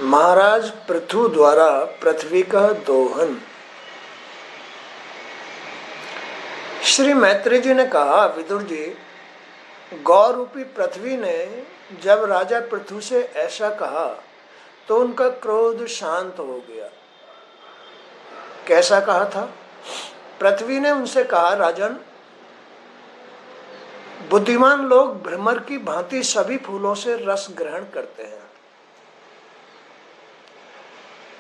महाराज पृथु द्वारा पृथ्वी का दोहन। श्री मैत्री जी ने कहा, विदुर जी, गौ रूपी पृथ्वी ने जब राजा पृथु से ऐसा कहा तो उनका क्रोध शांत हो गया। कैसा कहा था? पृथ्वी ने उनसे कहा, राजन, बुद्धिमान लोग भ्रमर की भांति सभी फूलों से रस ग्रहण करते हैं।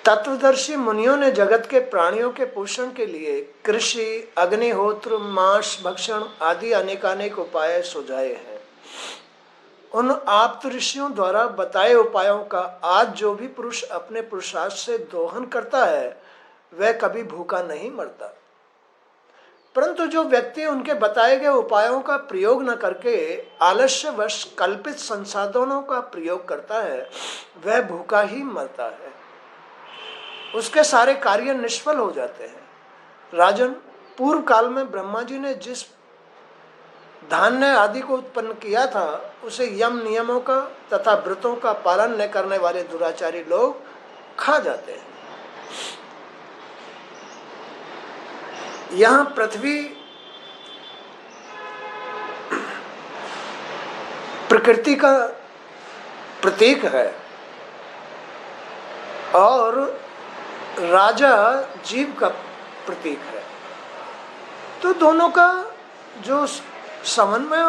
तत्वदर्शी मुनियों ने जगत के प्राणियों के पोषण के लिए कृषि, अग्निहोत्र, मांस भक्षण आदि अनेकानेक उपाय सुझाए हैं। उन आप्त ऋषियों द्वारा बताए उपायों का आज जो भी पुरुष अपने पुरुषार्थ से दोहन करता है वह कभी भूखा नहीं मरता। परंतु जो व्यक्ति उनके बताए गए उपायों का प्रयोग न करके आलस्यवश कल्पित संसाधनों का प्रयोग करता है वह भूखा ही मरता है। उसके सारे कार्य निष्फल हो जाते हैं। राजन, पूर्व काल में ब्रह्मा जी ने जिस धान्य आदि को उत्पन्न किया था उसे यम नियमों का तथा व्रतों का पालन न करने वाले दुराचारी लोग खा जाते हैं। यहाँ पृथ्वी प्रकृति का प्रतीक है और राजा जीव का प्रतीक है। तो दोनों का जो समन्वय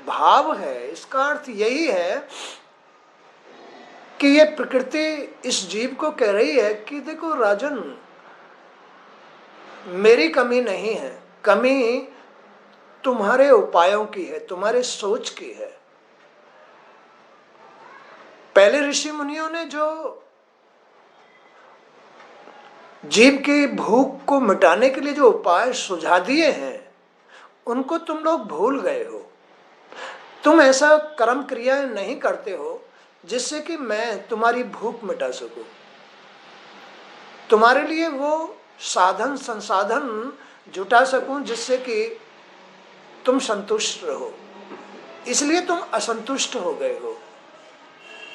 भाव है, इसका अर्थ यही है कि ये प्रकृति इस जीव को कह रही है कि देखो राजन, मेरी कमी नहीं है, कमी तुम्हारे उपायों की है, तुम्हारे सोच की है। पहले ऋषि मुनियों ने जो जीव की भूख को मिटाने के लिए जो उपाय सुझा दिए हैं उनको तुम लोग भूल गए हो। तुम ऐसा कर्म क्रियाएं नहीं करते हो जिससे कि मैं तुम्हारी भूख मिटा सकूं। तुम्हारे लिए वो साधन संसाधन जुटा सकूं जिससे कि तुम संतुष्ट रहो। इसलिए तुम असंतुष्ट हो गए हो।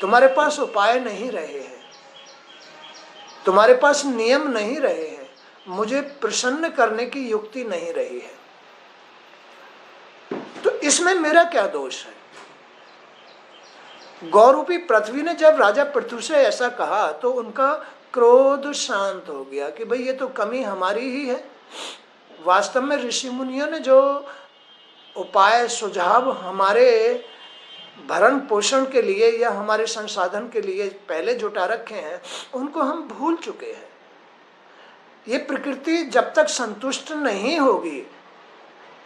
तुम्हारे पास उपाय नहीं रहे हैं, तुम्हारे पास नियम नहीं रहे हैं, मुझे प्रसन्न करने की युक्ति नहीं रही है। तो इसमें मेरा क्या दोष है? गौरूपी पृथ्वी ने जब राजा पृथु से ऐसा कहा तो उनका क्रोध शांत हो गया कि भाई ये तो कमी हमारी ही है। वास्तव में ऋषि मुनियों ने जो उपाय सुझाव हमारे भरण पोषण के लिए या हमारे संसाधन के लिए पहले जुटा रखे हैं उनको हम भूल चुके हैं। ये प्रकृति जब तक संतुष्ट नहीं होगी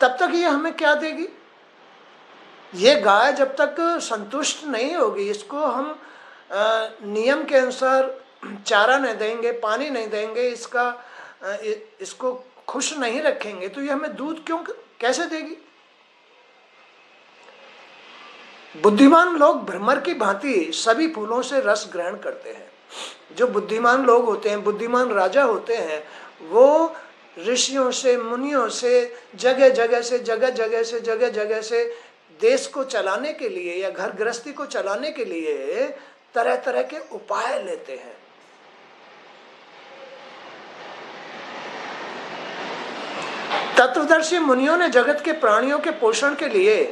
तब तक ये हमें क्या देगी? ये गाय जब तक संतुष्ट नहीं होगी, इसको हम नियम के अनुसार चारा नहीं देंगे, पानी नहीं देंगे, इसको खुश नहीं रखेंगे तो ये हमें दूध कैसे देगी? बुद्धिमान लोग भ्रमर की भांति सभी फूलों से रस ग्रहण करते हैं। जो बुद्धिमान लोग होते हैं, बुद्धिमान राजा होते हैं, वो ऋषियों से, मुनियों से, जगह जगह से देश को चलाने के लिए या घर गृहस्थी को चलाने के लिए तरह तरह के उपाय लेते हैं। तत्वदर्शी मुनियों ने जगत के प्राणियों के पोषण के लिए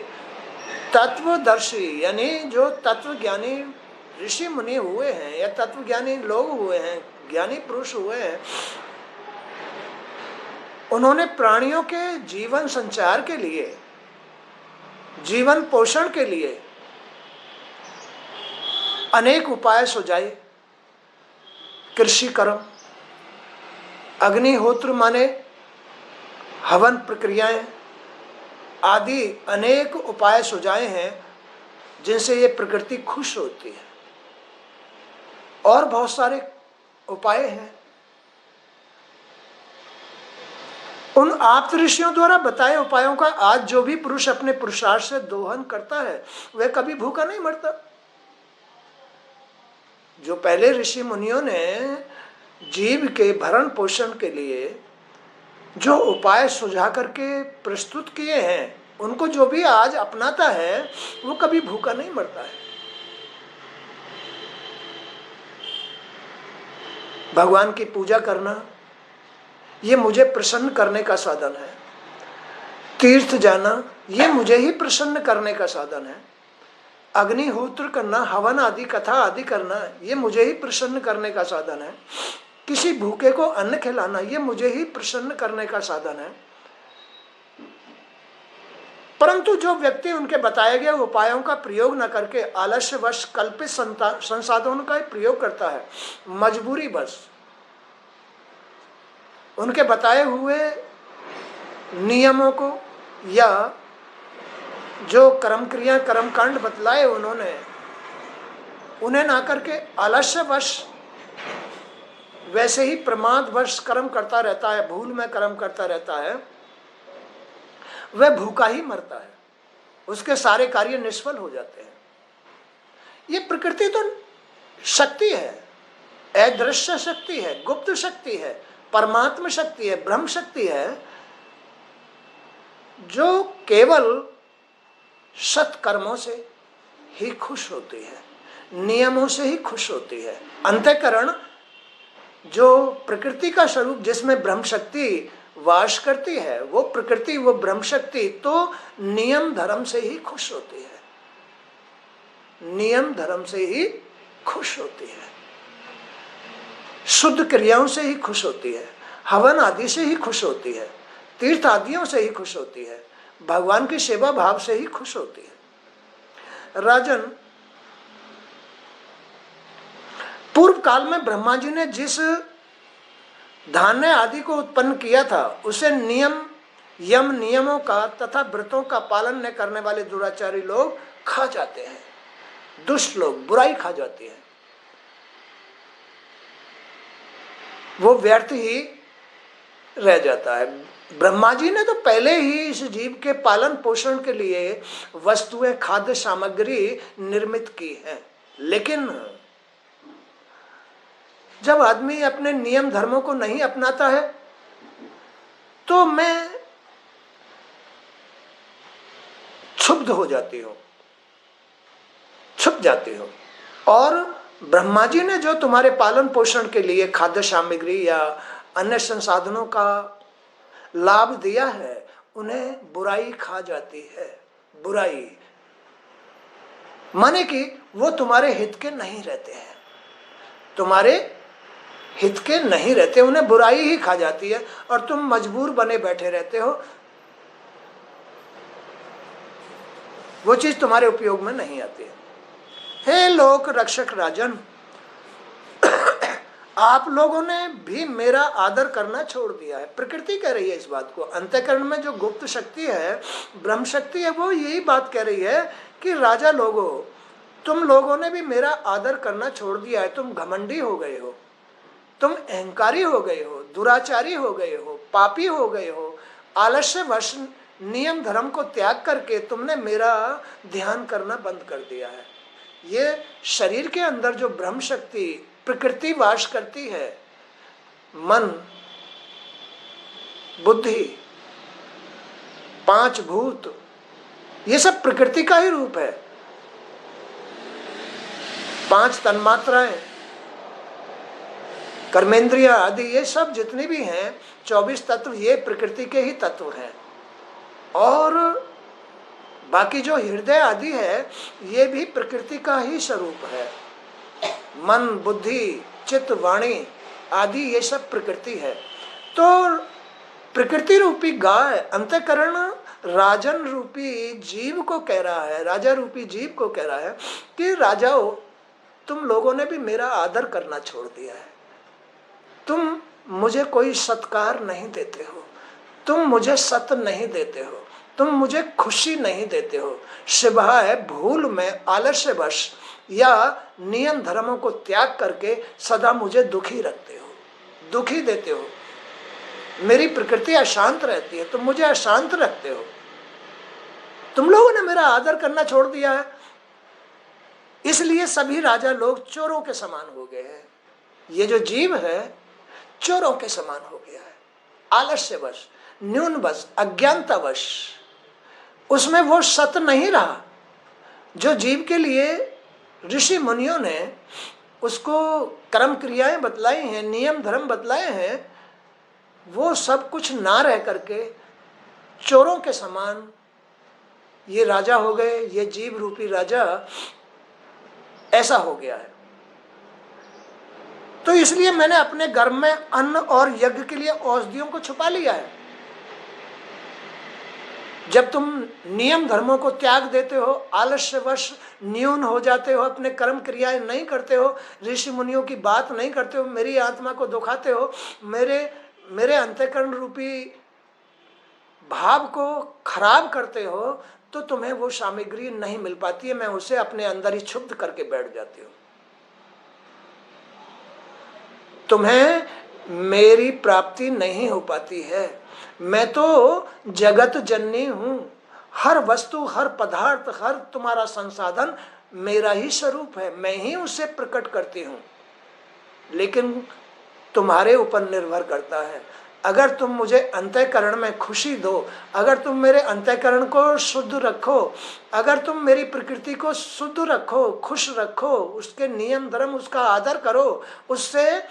तत्वदर्शी यानी जो तत्वज्ञानी ऋषि मुनि हुए हैं या तत्वज्ञानी लोग हुए हैं, ज्ञानी पुरुष हुए हैं, उन्होंने प्राणियों के जीवन संचार के लिए, जीवन पोषण के लिए अनेक उपाय सुझाए। कृषि कर्म, अग्निहोत्र माने हवन प्रक्रियाएं आदि अनेक उपाय सुझाए हैं जिनसे ये प्रकृति खुश होती है। और बहुत सारे उपाय हैं। उन आप्त ऋषियों द्वारा बताए उपायों का आज जो भी पुरुष अपने पुरुषार्थ से दोहन करता है वह कभी भूखा नहीं मरता। जो पहले ऋषि मुनियों ने जीव के भरण पोषण के लिए जो उपाय सुझा करके प्रस्तुत किए हैं उनको जो भी आज अपनाता है वो कभी भूखा नहीं मरता है। भगवान की पूजा करना ये मुझे प्रसन्न करने का साधन है, तीर्थ जाना ये मुझे ही प्रसन्न करने का साधन है, अग्निहोत्र करना, हवन आदि कथा आदि करना ये मुझे ही प्रसन्न करने का साधन है, किसी भूखे को अन्न खिलाना ये मुझे ही प्रसन्न करने का साधन है। परंतु जो व्यक्ति उनके बताए गए उपायों का प्रयोग न करके आलस्यवश कल्पित संसाधनों का प्रयोग करता है, मजबूरी बस उनके बताए हुए नियमों को या जो कर्म क्रिया कर्म कांड बतलाए उन्होंने उन्हें ना करके आलस्यवश वैसे ही प्रमादवश कर्म करता रहता है, भूल में कर्म करता रहता है, वह भूखा ही मरता है, उसके सारे कार्य निष्फल हो जाते हैं। ये प्रकृति तो शक्ति है, अदृश्य शक्ति है, गुप्त शक्ति है, परमात्मा शक्ति है, ब्रह्म शक्ति है, जो केवल सत्कर्मों से ही खुश होती है, नियमों से ही खुश होती है। अंतःकरण जो प्रकृति का स्वरूप जिसमें ब्रह्म शक्ति वास करती है, वो प्रकृति वो ब्रह्म शक्ति तो नियम धर्म से ही खुश होती है, नियम धर्म से ही खुश होती है, शुद्ध क्रियाओं से ही खुश होती है, हवन आदि से ही खुश होती है, तीर्थ आदियों से ही खुश होती है, भगवान की सेवा भाव से ही खुश होती है। राजन, पूर्व काल में ब्रह्मा जी ने जिस धान्य आदि को उत्पन्न किया था उसे यम नियमों का तथा व्रतों का पालन न करने वाले दुराचारी लोग खा जाते हैं, दुष्ट लोग बुराई खा जाती है, वो व्यर्थ ही रह जाता है। ब्रह्मा जी ने तो पहले ही इस जीव के पालन पोषण के लिए वस्तुएं खाद्य सामग्री निर्मित की है, लेकिन जब आदमी अपने नियम धर्मों को नहीं अपनाता है तो मैं क्षुब्ध हो जाती हूँ, छुप जाती हूँ। और ब्रह्मा जी ने जो तुम्हारे पालन पोषण के लिए खाद्य सामग्री या अन्य संसाधनों का लाभ दिया है, उन्हें बुराई खा जाती है। बुराई माने कि वो तुम्हारे हित के नहीं रहते हैं, तुम्हारे हित के नहीं रहते, उन्हें बुराई ही खा जाती है और तुम मजबूर बने बैठे रहते हो, वो चीज तुम्हारे उपयोग में नहीं आती है। हे लोक रक्षक राजन, आप लोगों ने भी मेरा आदर करना छोड़ दिया है। प्रकृति कह रही है इस बात को, अंतःकरण में जो गुप्त शक्ति है, ब्रह्म शक्ति है, वो यही बात कह रही है कि राजा लोगों, तुम लोगों ने भी मेरा आदर करना छोड़ दिया है, तुम घमंडी हो गए हो, तुम अहंकारी हो गए हो, दुराचारी हो गए हो, पापी हो गए हो, आलस्यवश नियम धर्म को त्याग करके तुमने मेरा ध्यान करना बंद कर दिया है। ये शरीर के अंदर जो ब्रह्म शक्ति प्रकृति वास करती है, मन बुद्धि पांच भूत, ये सब प्रकृति का ही रूप है। पांच तन्मात्राएं, कर्मेंद्रिया आदि, ये सब जितनी भी हैं 24 तत्व, ये प्रकृति के ही तत्व हैं। और बाकी जो हृदय आदि है ये भी प्रकृति का ही स्वरूप है। मन बुद्धि चित्त वाणी आदि ये सब प्रकृति है। तो प्रकृति रूपी गाय अंतःकरण राजन रूपी जीव को कह रहा है, राजा रूपी जीव को कह रहा है कि राजाओं, तुम लोगों ने भी मेरा आदर करना छोड़ दिया है, तुम मुझे कोई सत्कार नहीं देते हो, तुम मुझे सत नहीं देते हो, तुम मुझे खुशी नहीं देते हो, सिवाय भूल में आलस्यवश या नियम धर्मों को त्याग करके सदा मुझे दुखी रखते हो, दुखी देते हो। मेरी प्रकृति अशांत रहती है, तुम मुझे अशांत रखते हो, तुम लोगों ने मेरा आदर करना छोड़ दिया है, इसलिए सभी राजा लोग चोरों के समान हो गए हैं। ये जो जीव है चोरों के समान हो गया है, आलस्यवश, न्यूनवश, अज्ञानतावश, उसमें वो सत नहीं रहा जो जीव के लिए ऋषि मुनियों ने उसको कर्म क्रियाएं बतलाई हैं, नियम धर्म बतलाए हैं, वो सब कुछ ना रह करके चोरों के समान ये राजा हो गए, ये जीव रूपी राजा ऐसा हो गया है। तो इसलिए मैंने अपने गर्भ में अन्न और यज्ञ के लिए औषधियों को छुपा लिया है। जब तुम नियम धर्मों को त्याग देते हो, आलस्यवश न्यून हो जाते हो, अपने कर्म क्रियाएं नहीं करते हो, ऋषि मुनियों की बात नहीं करते हो, मेरी आत्मा को दुखाते हो, मेरे अंतःकरण रूपी भाव को खराब करते हो, तो तुम्हें वो सामग्री नहीं मिल पाती है। मैं उसे अपने अंदर ही क्षुब्ध करके बैठ जाती हूँ। तुम्हें मेरी प्राप्ति नहीं हो पाती है। मैं तो जगत जननी हूं। हर वस्तु, हर पदार्थ, हर तुम्हारा संसाधन मेरा ही स्वरूप है, मैं ही उसे प्रकट करती हूं। लेकिन तुम्हारे ऊपर निर्भर करता है। अगर तुम मुझे अंतःकरण में खुशी दो, अगर तुम मेरे अंतःकरण को शुद्ध रखो, अगर तुम मेरी प्रकृति को शुद्ध रखो, खुश रखो, उसके नियम धर्म, उसका आदर करो, उससे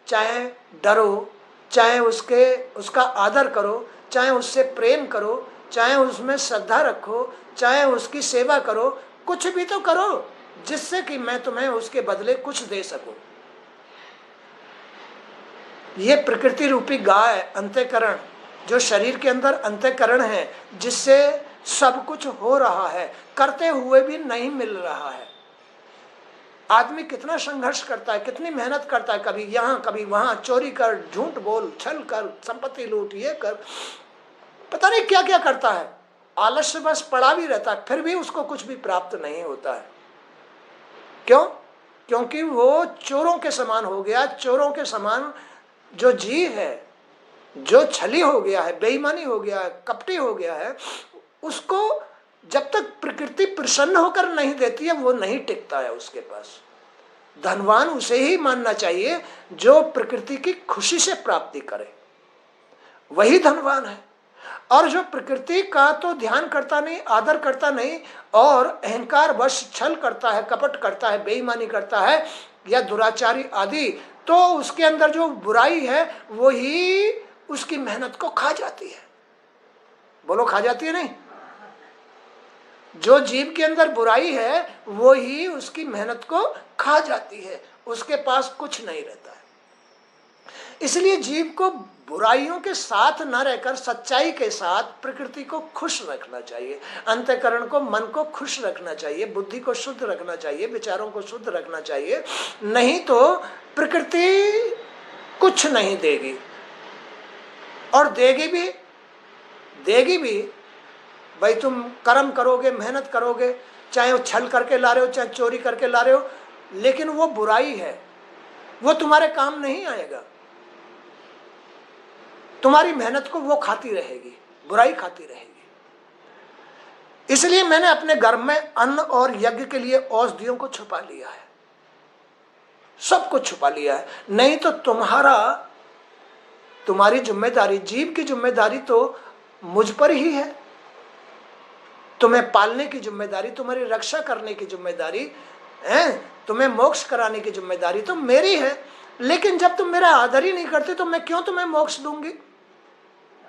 चाहे डरो, चाहे उसका आदर करो, चाहे उससे प्रेम करो, चाहे उसमें श्रद्धा रखो, चाहे उसकी सेवा करो, कुछ भी तो करो जिससे कि मैं तुम्हें उसके बदले कुछ दे सकूं। ये प्रकृति रूपी गाय अंतःकरण, जो शरीर के अंदर अंतःकरण है, जिससे सब कुछ हो रहा है, करते हुए भी नहीं मिल रहा है। आदमी कितना संघर्ष करता है, कितनी मेहनत करता है, कभी यहाँ कभी वहां, चोरी कर, झूठ बोल, छल कर, संपत्ति लूट, ये कर, पता नहीं क्या क्या करता है। आलस्य बस पड़ा भी रहता है, फिर भी उसको कुछ भी प्राप्त नहीं होता है। क्यों? क्योंकि वो चोरों के समान हो गया। चोरों के समान जो जीव है, जो छली हो गया है, बेईमानी हो गया है, कपटी हो गया है, उसको जब तक प्रकृति प्रसन्न होकर नहीं देती है, वो नहीं टिकता है उसके पास। धनवान उसे ही मानना चाहिए जो प्रकृति की खुशी से प्राप्ति करे, वही धनवान है। और जो प्रकृति का तो ध्यान करता नहीं, आदर करता नहीं, और अहंकार वश छल करता है, कपट करता है, बेईमानी करता है, या दुराचारी आदि, तो उसके अंदर जो बुराई है वही उसकी मेहनत को खा जाती है। बोलो, खा जाती है नहीं? जो जीव के अंदर बुराई है वो ही उसकी मेहनत को खा जाती है, उसके पास कुछ नहीं रहता है। इसलिए जीव को बुराइयों के साथ न रहकर सच्चाई के साथ प्रकृति को खुश रखना चाहिए, अंतःकरण को, मन को खुश रखना चाहिए, बुद्धि को शुद्ध रखना चाहिए, विचारों को शुद्ध रखना चाहिए। नहीं तो प्रकृति कुछ नहीं देगी, और देगी भी भाई तुम कर्म करोगे, मेहनत करोगे, चाहे वो छल करके ला रहे हो, चाहे चोरी करके ला रहे हो, लेकिन वो बुराई है, वो तुम्हारे काम नहीं आएगा। तुम्हारी मेहनत को वो खाती रहेगी, बुराई खाती रहेगी। इसलिए मैंने अपने गर्भ में अन्न और यज्ञ के लिए औषधियों को छुपा लिया है, सब कुछ छुपा लिया है। नहीं तो तुम्हारी जिम्मेदारी, जीव की जिम्मेदारी तो मुझ पर ही है। तुम्हें पालने की जिम्मेदारी, तुम्हारी रक्षा करने की जिम्मेदारी है, तुम्हें मोक्ष कराने की जिम्मेदारी तो मेरी है। लेकिन जब तुम मेरा आदर ही नहीं करते तो मैं क्यों तुम्हें मोक्ष दूंगी,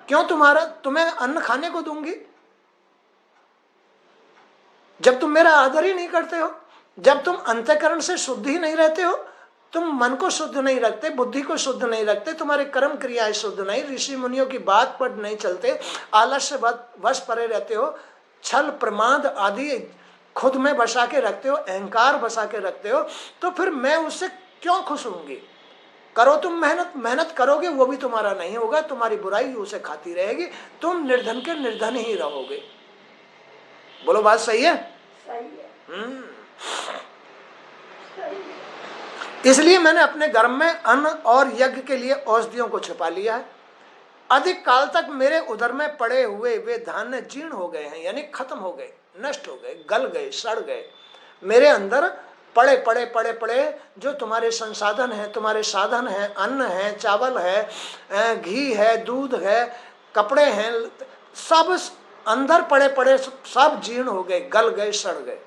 क्यों तुम्हें अन्न खाने को दूंगी? जब तुम मेरा आदर ही नहीं करते हो, जब तुम अंतःकरण से शुद्ध ही नहीं रहते हो, तुम मन को शुद्ध नहीं रखते, बुद्धि को शुद्ध नहीं रखते, तुम्हारे कर्म क्रियाएं शुद्ध नहीं, ऋषि मुनियों की बात पर नहीं चलते, आलस्य वश परे रहते हो, छल प्रमाद आदि खुद में बसा के रखते हो, अहंकार बसा के रखते हो, तो फिर मैं उससे क्यों खुश होंगी? करो तुम मेहनत करोगे, वो भी तुम्हारा नहीं होगा, तुम्हारी बुराई उसे खाती रहेगी, तुम निर्धन के निर्धन ही रहोगे। बोलो, बात सही है? सही है। इसलिए मैंने अपने गर्भ में अन्न और यज्ञ के लिए औषधियों को छुपा लिया है। अधिक काल तक मेरे उदर में पड़े हुए वे धान्य जीर्ण हो गए हैं, यानी खत्म हो गए, नष्ट हो गए, गल गए, सड़ गए। मेरे अंदर पड़े जो तुम्हारे संसाधन हैं, तुम्हारे साधन हैं, अन्न है, चावल है, घी है, दूध है, कपड़े हैं, सब अंदर पड़े सब जीर्ण हो गए, गल गए, सड़ गए।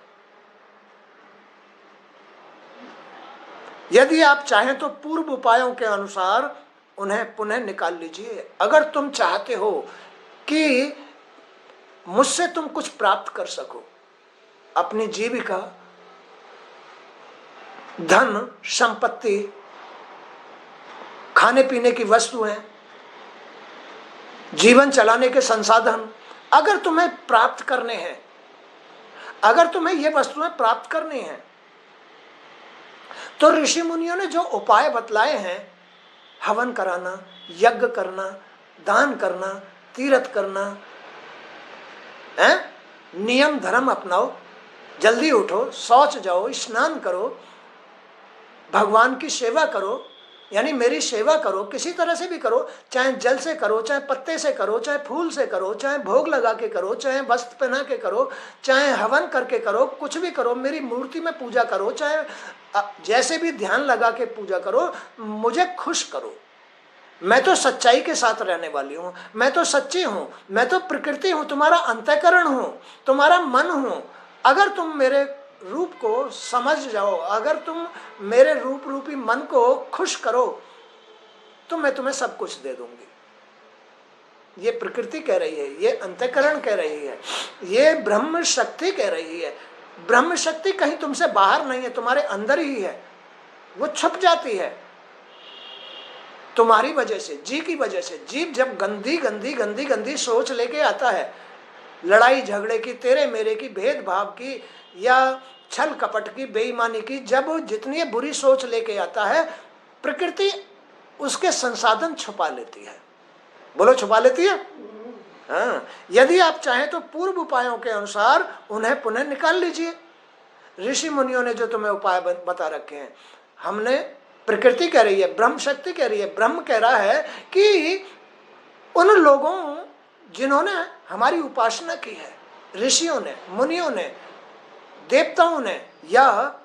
यदि आप चाहें तो पूर्व उपायों के अनुसार उन्हें पुनः निकाल लीजिए। अगर तुम चाहते हो कि मुझसे तुम कुछ प्राप्त कर सको, अपनी जीविका, धन संपत्ति, खाने पीने की वस्तुएं, जीवन चलाने के संसाधन अगर तुम्हें प्राप्त करने हैं, अगर तुम्हें ये वस्तुएं प्राप्त करनी हैं, तो ऋषि मुनियों ने जो उपाय बतलाए हैं, हवन कराना, यज्ञ करना, दान करना, तीर्थ करना, है, नियम धर्म अपनाओ, जल्दी उठो, शौच जाओ, स्नान करो, भगवान की सेवा करो, यानी मेरी सेवा करो, किसी तरह से भी करो, चाहे जल से करो, चाहे पत्ते से करो, चाहे फूल से करो, चाहे भोग लगा के करो, चाहे वस्त्र पहना के करो, चाहे हवन करके करो, कुछ भी करो, मेरी मूर्ति में पूजा करो, चाहे जैसे भी ध्यान लगा के पूजा करो, मुझे खुश करो। मैं तो सच्चाई के साथ रहने वाली हूँ, मैं तो सच्ची हूँ, मैं तो प्रकृति हूँ, तुम्हारा अंतःकरण हूँ, तुम्हारा मन हूँ। अगर तुम मेरे रूप को समझ जाओ, अगर तुम मेरे रूप रूपी मन को खुश करो, तो मैं तुम्हें सब कुछ दे दूंगी। ये प्रकृति कह रही है, ये अंतःकरण कह रही है, ये ब्रह्म शक्ति कह रही है। ब्रह्म शक्ति कहीं तुमसे बाहर नहीं है, तुम्हारे अंदर ही है, वो छुप जाती है तुम्हारी वजह से, जीव की वजह से। जीव जब गंदी गंदी गंदी गंदी सोच लेके आता है, लड़ाई झगड़े की, तेरे मेरे की, भेदभाव की, या छल कपट की, बेईमानी की, जब वो जितनी बुरी सोच लेके आता है, प्रकृति उसके संसाधन छुपा लेती है। बोलो, छुपा लेती है। हाँ, यदि आप चाहें तो पूर्व उपायों के अनुसार उन्हें पुनः निकाल लीजिए। ऋषि मुनियों ने जो तुम्हें उपाय बता रखे हैं, हमने, प्रकृति कह रही है, ब्रह्म शक्ति कह रही है, ब्रह्म कह रहा है कि उन लोगों जिन्होंने हमारी उपासना की है, ऋषियों ने, मुनियों ने, देवताओं ने, या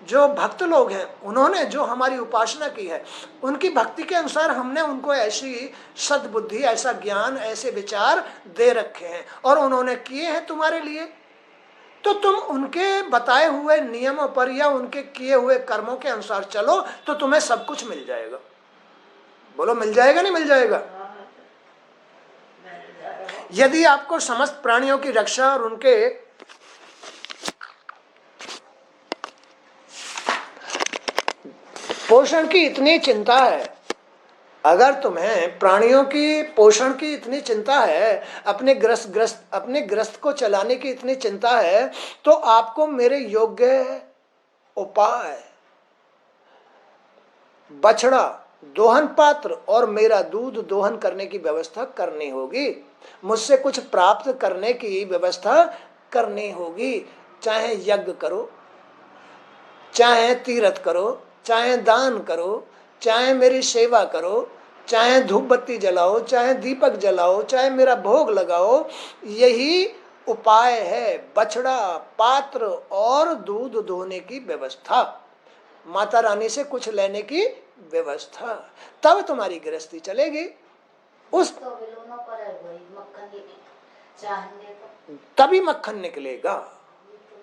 जो भक्त लोग हैं उन्होंने जो हमारी उपासना की है, उनकी भक्ति के अनुसार हमने उनको ऐसी सद्बुद्धि, ऐसा ज्ञान, ऐसे विचार दे रखे हैं और उन्होंने किए हैं तुम्हारे लिए। तो तुम उनके बताए हुए नियमों पर या उनके किए हुए कर्मों के अनुसार चलो, तो तुम्हें सब कुछ मिल जाएगा। बोलो, मिल जाएगा नहीं मिल जाएगा? यदि आपको समस्त प्राणियों की रक्षा और उनके पोषण की इतनी चिंता है, अगर तुम्हें प्राणियों की पोषण की इतनी चिंता है, अपने ग्रस्त को चलाने की इतनी चिंता है, तो आपको मेरे योग्य उपाय, बछड़ा, दोहन पात्र और मेरा दूध दोहन करने की व्यवस्था करनी होगी। मुझसे कुछ प्राप्त करने की व्यवस्था करनी होगी। चाहे यज्ञ करो, चाहे तीर्थ करो, चाहे दान करो, चाहे मेरी सेवा करो, चाहे धूप बत्ती जलाओ, चाहे दीपक जलाओ, चाहे मेरा भोग लगाओ, यही उपाय है। बछड़ा, पात्र और दूध दोहने की व्यवस्था, माता रानी से कुछ लेने की व्यवस्था, तब तुम्हारी गृहस्थी चलेगी। उस तभी मक्खन निकलेगा,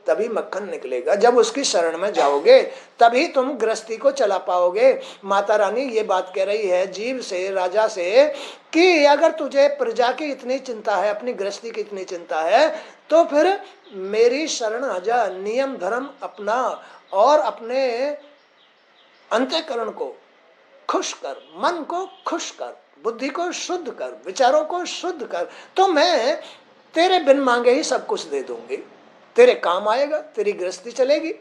तभी मक्खन निकलेगा। जब उसकी शरण में जाओगे तभी तुम गृहस्थी को चला पाओगे। माता रानी ये बात कह रही है जीव से, राजा से, कि अगर तुझे प्रजा की इतनी चिंता है, अपनी गृहस्थी की इतनी चिंता है, तो फिर मेरी शरण आ जा, नियम धर्म अपना और अपने अंतःकरण को खुश कर, मन को खुश कर, बुद्धि को शुद्ध कर, विचारों को शुद्ध कर, तो मैं तेरे बिन मांगे ही सब कुछ दे दूंगी, तेरे काम आएगा, तेरी गृहस्थी चलेगी।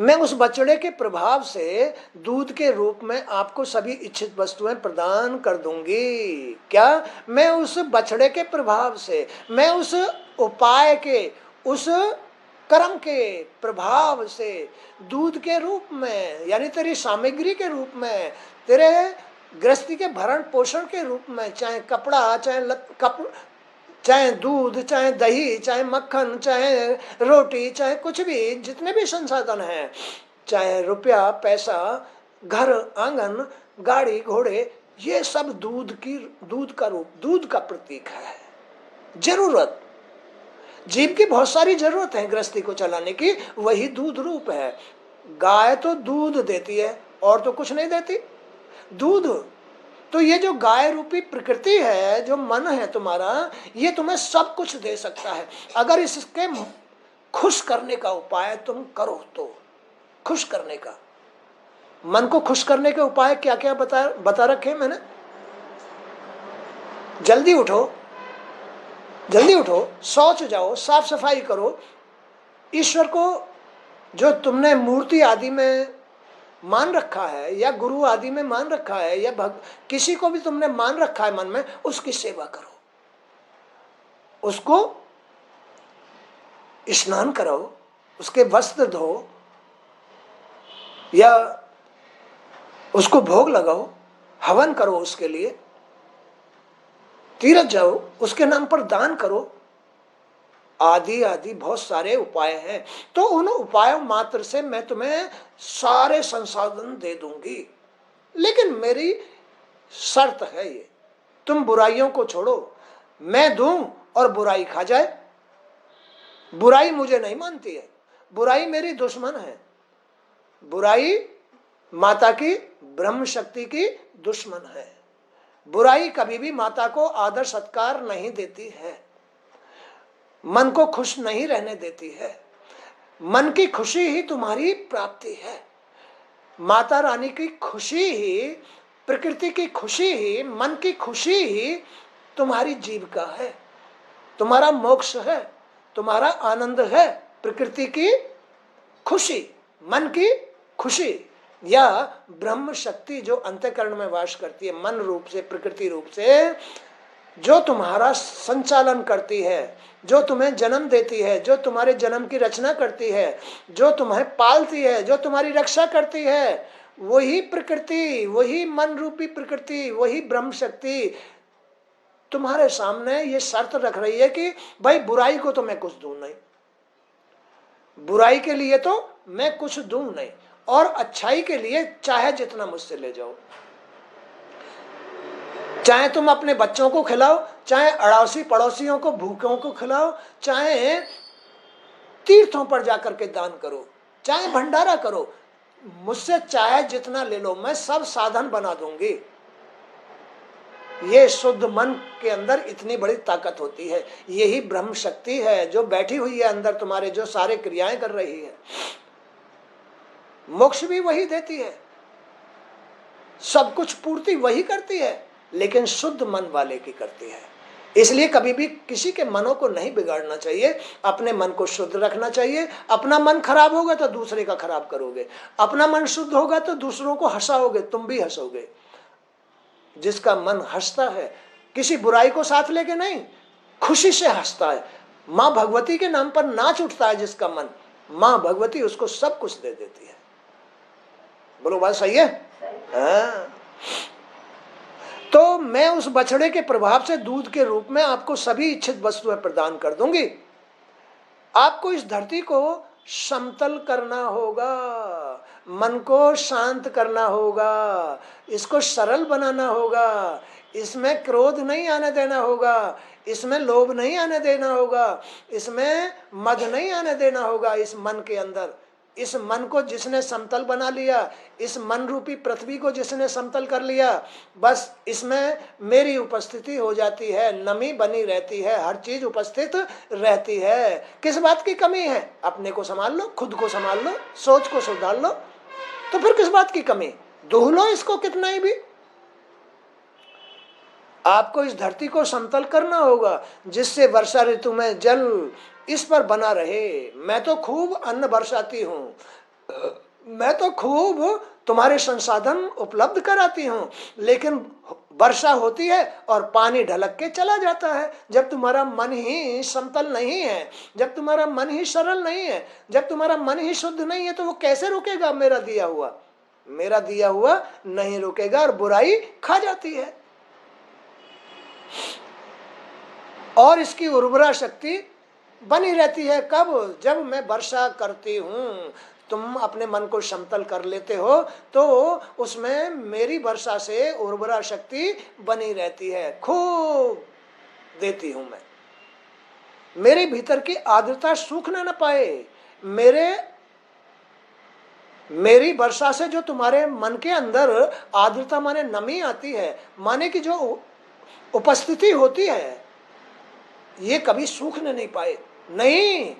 मैं उस बछड़े के प्रभाव से दूध के रूप में आपको सभी इच्छित वस्तुएं प्रदान कर दूंगी। क्या? मैं उस बछड़े के प्रभाव से, मैं उस उपाय के, उस कर्म के प्रभाव से दूध के रूप में, यानी तेरी सामग्री के रूप में, तेरे गृहस्थी के भरण पोषण के रूप में, चाहे कपड़ा, चाहे दूध, चाहे दही, चाहे मक्खन, चाहे रोटी, चाहे कुछ भी, जितने भी संसाधन हैं, चाहे रुपया पैसा, घर आंगन, गाड़ी घोड़े, ये सब दूध का रूप, दूध का प्रतीक है। जरूरत, जीव की बहुत सारी जरूरत है गृहस्थी को चलाने की, वही दूध रूप है। गाय तो दूध देती है और तो कुछ नहीं देती, दूध। तो ये जो गाय रूपी प्रकृति है, जो मन है तुम्हारा, ये तुम्हें सब कुछ दे सकता है अगर इसके खुश करने का उपाय तुम करो तो। खुश करने का, मन को खुश करने के उपाय क्या क्या बता रखे मैंने। जल्दी उठो, जल्दी उठो, शौच जाओ, साफ सफाई करो, ईश्वर को जो तुमने मूर्ति आदि में मान रखा है या गुरु आदि में मान रखा है या किसी को भी तुमने मान रखा है मन में, उसकी सेवा करो, उसको स्नान कराओ, उसके वस्त्र धो या उसको भोग लगाओ, हवन करो, उसके लिए तीर्थ जाओ, उसके नाम पर दान करो, आदि आदि बहुत सारे उपाय हैं। तो उन उपायों मात्र से मैं तुम्हें सारे संसाधन दे दूंगी, लेकिन मेरी शर्त है ये, तुम बुराइयों को छोड़ो। मैं दूं और बुराई खा जाए, बुराई मुझे नहीं मानती है, बुराई मेरी दुश्मन है, बुराई माता की ब्रह्म शक्ति की दुश्मन है। बुराई कभी भी माता को आदर सत्कार नहीं देती है, मन को खुश नहीं रहने देती है। मन की खुशी ही तुम्हारी प्राप्ति है, माता रानी की खुशी ही, प्रकृति की खुशी ही, मन की खुशी ही तुम्हारी जीविका है, तुम्हारा मोक्ष है, तुम्हारा आनंद है। प्रकृति की खुशी, मन की खुशी या ब्रह्म शक्ति जो अंतःकरण में वास करती है, मन रूप से, प्रकृति रूप से, जो तुम्हारा संचालन करती है, जो तुम्हें जन्म देती है, जो तुम्हारे जन्म की रचना करती है, जो तुम्हें पालती है, जो तुम्हारी रक्षा करती है, वही प्रकृति, वही मन रूपी प्रकृति, वही ब्रह्म शक्ति तुम्हारे सामने ये शर्त रख रही है कि भाई बुराई को तो मैं कुछ दूं नहीं, बुराई के लिए तो मैं कुछ दूं नहीं, और अच्छाई के लिए चाहे जितना मुझसे ले जाओ। चाहे तुम अपने बच्चों को खिलाओ, चाहे अड़ोसी पड़ोसियों को, भूखों को खिलाओ, चाहे तीर्थों पर जाकर के दान करो, चाहे भंडारा करो, मुझसे चाहे जितना ले लो, मैं सब साधन बना दूंगी। ये शुद्ध मन के अंदर इतनी बड़ी ताकत होती है, यही ब्रह्म शक्ति है जो बैठी हुई है अंदर तुम्हारे, जो सारे क्रियाएं कर रही है। मोक्ष भी वही देती है, सब कुछ पूर्ति वही करती है, लेकिन शुद्ध मन वाले की करती है। इसलिए कभी भी किसी के मनों को नहीं बिगाड़ना चाहिए, अपने मन को शुद्ध रखना चाहिए। अपना मन खराब होगा तो दूसरे का खराब करोगे, अपना मन शुद्ध होगा तो दूसरों को हंसाओगे, तुम भी हंसोगे। जिसका मन हंसता है, किसी बुराई को साथ लेके नहीं, खुशी से हंसता है, माँ भगवती के नाम पर नाच उठता है जिसका मन, माँ भगवती उसको सब कुछ दे देती है। बोलो बात सही है? हाँ। तो मैं उस बछड़े के प्रभाव से दूध के रूप में आपको सभी इच्छित वस्तुएं प्रदान कर दूंगी। आपको इस धरती को समतल करना होगा, मन को शांत करना होगा, इसको सरल बनाना होगा, इसमें क्रोध नहीं आने देना होगा, इसमें लोभ नहीं आने देना होगा, इसमें मद नहीं आने देना होगा। इस मन के अंदर, इस मन को जिसने समतल बना लिया, इस मन रूपी पृथ्वी को जिसने समतल कर लिया, बस इसमें मेरी उपस्थिति हो जाती है, नमी बनी रहती है, हर चीज उपस्थित रहती है। किस बात की कमी है? अपने को संभाल लो, खुद को संभाल लो, सोच को सुधार लो, तो फिर किस बात की कमी? दूह लो इसको कितना ही भी। आपको इस धरती को समतल करना होगा, जिससे वर्षा ऋतु में जल इस पर बना रहे। मैं तो खूब अन्न बरसाती हूँ, मैं तो खूब तुम्हारे संसाधन उपलब्ध कराती हूँ, लेकिन वर्षा होती है और पानी ढलक के चला जाता है। जब तुम्हारा मन ही समतल नहीं है, जब तुम्हारा मन ही सरल नहीं है, जब तुम्हारा मन ही शुद्ध नहीं है, तो वो कैसे रुकेगा? मेरा दिया हुआ, मेरा दिया हुआ नहीं रुकेगा और बुराई खा जाती है। और इसकी उर्वरा शक्ति बनी रहती है कब? जब मैं वर्षा करती हूँ, तुम अपने मन को समतल कर लेते हो, तो उसमें मेरी वर्षा से उर्वरा शक्ति बनी रहती है, खूब देती हूं मैं। मेरे भीतर की आर्द्रता सूखना न पाए, मेरे मेरी वर्षा से जो तुम्हारे मन के अंदर आर्द्रता माने नमी आती है, माने कि जो उपस्थिति होती है, ये कभी सूखने नहीं पाए। नहीं,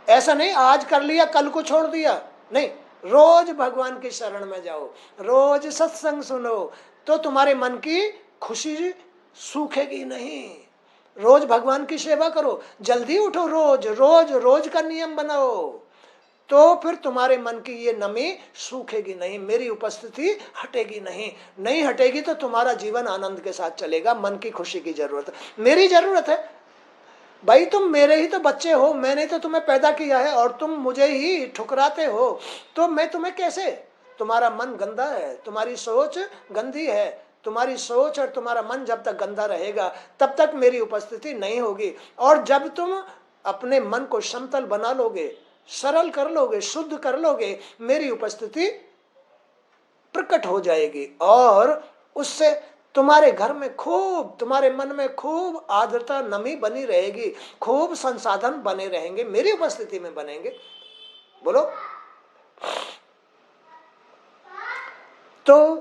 ऐसा नहीं आज कर लिया कल को छोड़ दिया, नहीं, रोज भगवान की शरण में जाओ, रोज सत्संग सुनो, तो तुम्हारे मन की खुशी सूखेगी नहीं। रोज भगवान की सेवा करो, जल्दी उठो, रोज रोज रोज का नियम बनाओ, तो फिर तुम्हारे मन की ये नमी सूखेगी नहीं, मेरी उपस्थिति हटेगी नहीं। नहीं हटेगी तो तुम्हारा जीवन आनंद के साथ चलेगा। मन की खुशी की जरूरत है, मेरी जरूरत है। भाई तुम मेरे ही तो बच्चे हो, मैंने तो तुम्हें पैदा किया है और तुम मुझे ही ठुकराते हो, तो मैं तुम्हें कैसे? तुम्हारा मन गंदा है, तुम्हारी सोच गंदी है, तुम्हारी सोच और तुम्हारा मन जब तक गंदा रहेगा तब तक मेरी उपस्थिति नहीं होगी। और जब तुम अपने मन को समतल बना लोगे, सरल कर लोगे, शुद्ध कर लोगे, मेरी उपस्थिति प्रकट हो जाएगी और उससे तुम्हारे घर में खूब, तुम्हारे मन में खूब आर्द्रता नमी बनी रहेगी, खूब संसाधन बने रहेंगे, मेरी उपस्थिति में बनेंगे। बोलो। तो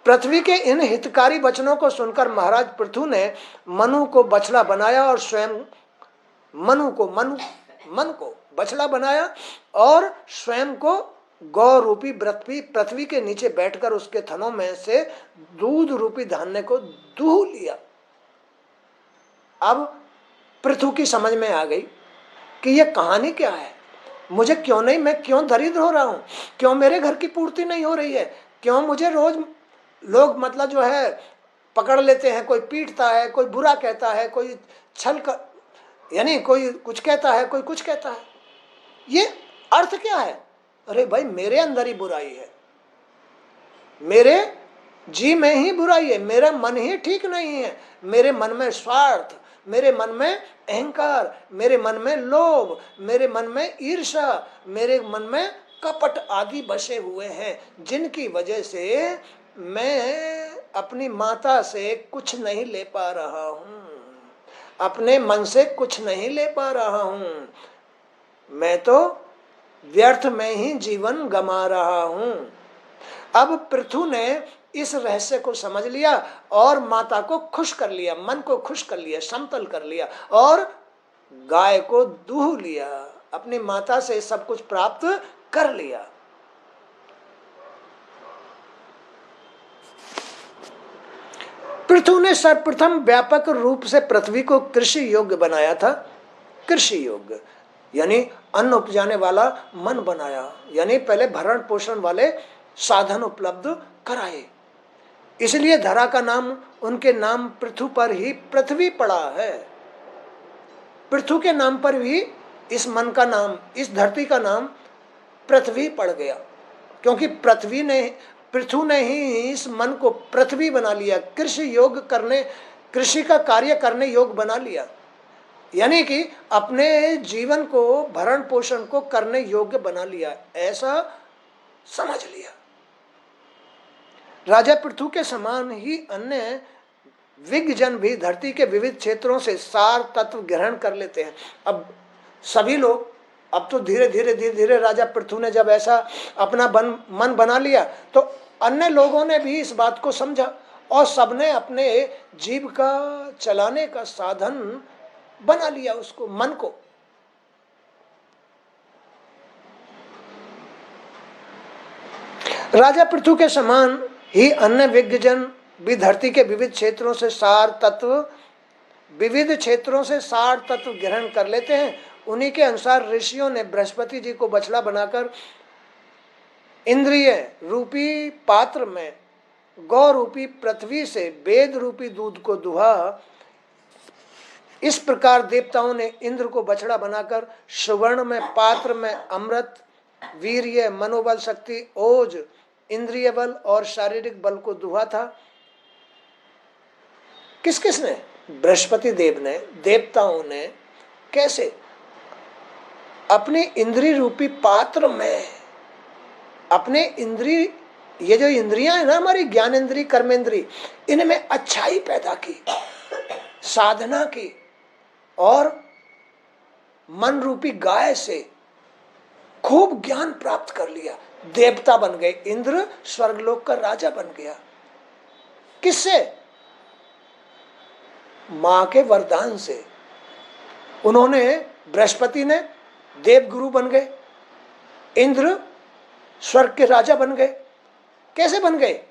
पृथ्वी के इन हितकारी वचनों को सुनकर महाराज पृथु ने मनु को बछड़ा बनाया और स्वयं मन को बछड़ा बनाया और स्वयं को गौ रूपी पृथ्वी के नीचे बैठकर उसके थनों में से दूध रूपी धान्य को दूह लिया। अब पृथु की समझ में आ गई कि ये कहानी क्या है, मुझे क्यों नहीं, मैं क्यों दरिद्र हो रहा हूं, क्यों मेरे घर की पूर्ति नहीं हो रही है, क्यों मुझे रोज लोग मतलब जो है पकड़ लेते हैं, कोई पीटता है, कोई बुरा कहता है, कोई छल कर, यानी कोई कुछ कहता है, कोई कुछ कहता है, ये अर्थ क्या है? अरे भाई मेरे अंदर ही बुराई है, मेरे जी में ही बुराई है, मेरा मन ही ठीक नहीं है, मेरे मन में स्वार्थ, मेरे मन में अहंकार, मेरे मन में लोभ, मेरे मन में ईर्ष्या, मेरे मन में कपट आदि बसे हुए हैं, जिनकी वजह से मैं अपनी माता से कुछ नहीं ले पा रहा हूं, अपने मन से कुछ नहीं ले पा रहा हूं, मैं तो व्यर्थ में ही जीवन गमा रहा हूं। अब पृथु ने इस रहस्य को समझ लिया और माता को खुश कर लिया, मन को खुश कर लिया, समतल कर लिया और गाय को दूह लिया, अपनी माता से सब कुछ प्राप्त कर लिया। पृथु ने सर्वप्रथम व्यापक रूप से पृथ्वी को कृषि योग्य बनाया था। कृषि योग्य यानी अन्न उपजाने वाला मन बनाया, यानी पहले भरण पोषण वाले साधन उपलब्ध कराए। इसलिए धरा का नाम उनके नाम पृथु पर ही पृथ्वी पड़ा है। पृथु के नाम पर भी इस मन का नाम, इस धरती का नाम पृथ्वी पड़ गया, क्योंकि पृथु ने ही इस मन को पृथ्वी बना लिया, कृषि योग करने, कृषि का कार्य करने योग बना लिया, यानी कि अपने जीवन को भरण पोषण को करने योग्य बना लिया, ऐसा समझ लिया। राजा पृथु के समान ही अन्य विज्ञजन भी धरती के विविध क्षेत्रों से सार तत्व ग्रहण कर लेते हैं। अब सभी लोग, अब तो धीरे धीरे राजा पृथु ने जब ऐसा अपना मन बना लिया तो अन्य लोगों ने भी इस बात को समझा और सबने अपने जीविका चलाने का साधन बना लिया उसको, मन को। राजा पृथु के समान ही अन्य विज्ञजन भी धरती के विविध क्षेत्रों से सार तत्व ग्रहण कर लेते हैं। उन्हीं के अनुसार ऋषियों ने बृहस्पति जी को बछड़ा बनाकर इंद्रिय रूपी पात्र में गौ रूपी पृथ्वी से वेद रूपी दूध को दुहा। इस प्रकार देवताओं ने इंद्र को बछड़ा बनाकर सुवर्ण में पात्र में अमृत, वीर्य, मनोबल, शक्ति, ओज, इंद्रिय बल और शारीरिक बल को दुहा था। किस ने? बृहस्पति देव ने, देवताओं ने। कैसे? अपने इंद्रिय रूपी पात्र में, अपने इंद्रिय, ये जो इंद्रियां है ना हमारी, ज्ञान इंद्रिय, कर्मेंद्रिय, इनमें अच्छाई पैदा की, साधना की और मन रूपी गाय से खूब ज्ञान प्राप्त कर लिया, देवता बन गए, इंद्र स्वर्गलोक का राजा बन गया। किससे? मां के वरदान से। उन्होंने, बृहस्पति ने देवगुरु बन गए, इंद्र स्वर्ग के राजा बन गए। कैसे बन गए?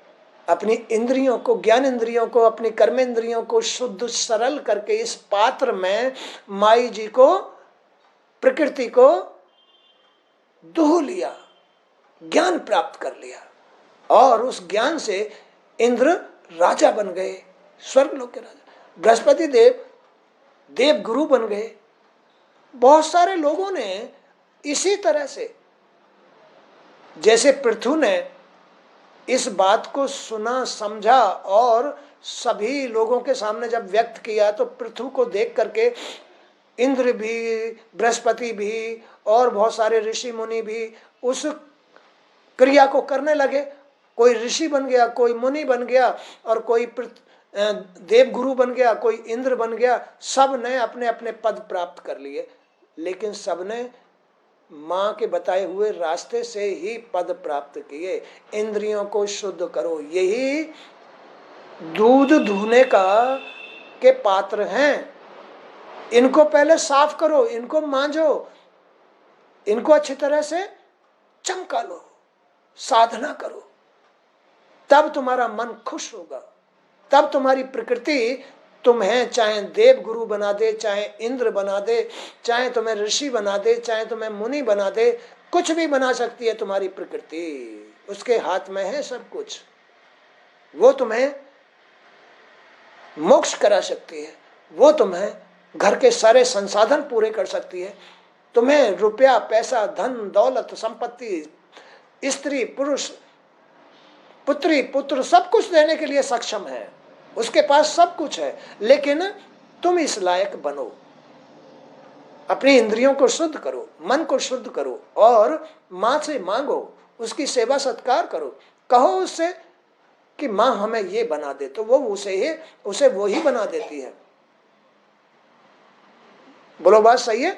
अपनी इंद्रियों को, ज्ञान इंद्रियों को, अपनी कर्मेंद्रियों को शुद्ध सरल करके इस पात्र में माई जी को, प्रकृति को दुह लिया, ज्ञान प्राप्त कर लिया, और उस ज्ञान से इंद्र राजा बन गए, स्वर्गलोक के राजा। बृहस्पति देव देवगुरु बन गए। बहुत सारे लोगों ने इसी तरह से, जैसे पृथु ने इस बात को सुना, समझा और सभी लोगों के सामने जब व्यक्त किया, तो पृथु को देख करके इंद्र भी, बृहस्पति भी और बहुत सारे ऋषि मुनि भी उस क्रिया को करने लगे। कोई ऋषि बन गया, कोई मुनि बन गया, और कोई देवगुरु बन गया, कोई इंद्र बन गया। सब ने अपने अपने पद प्राप्त कर लिए, लेकिन सबने माँ के बताए हुए रास्ते से ही पद प्राप्त किए। इंद्रियों को शुद्ध करो, यही दूध धुने के पात्र हैं। इनको पहले साफ करो, इनको मांजो, इनको अच्छी तरह से चमका लो, साधना करो, तब तुम्हारा मन खुश होगा। तब तुम्हारी प्रकृति तुम्हें चाहे देव गुरु बना दे, चाहे इंद्र बना दे, चाहे तुम्हें ऋषि बना दे, चाहे तुम्हें मुनि बना दे, कुछ भी बना सकती है तुम्हारी प्रकृति। उसके हाथ में है सब कुछ। वो तुम्हें मोक्ष करा सकती है, वो तुम्हें घर के सारे संसाधन पूरे कर सकती है, तुम्हें रुपया, पैसा, धन, दौलत, संपत्ति, स्त्री, पुरुष, पुत्री, पुत्र सब कुछ देने के लिए सक्षम है। उसके पास सब कुछ है, लेकिन तुम इस लायक बनो। अपनी इंद्रियों को शुद्ध करो, मन को शुद्ध करो, और माँ से मांगो, उसकी सेवा सत्कार करो। कहो उससे कि माँ हमें ये बना दे, तो वो उसे वो ही बना देती है। बोलो बात सही है?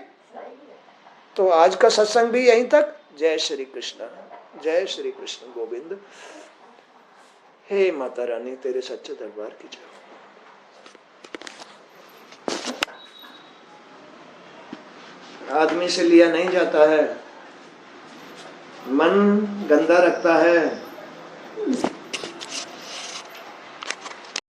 तो आज का सत्संग भी यहीं तक। जय श्री कृष्ण, जय श्री कृष्ण गोविंद। हे माता रानी, तेरे सच्चे दरबार की जय। आदमी से लिया नहीं जाता है, मन गंदा रखता है,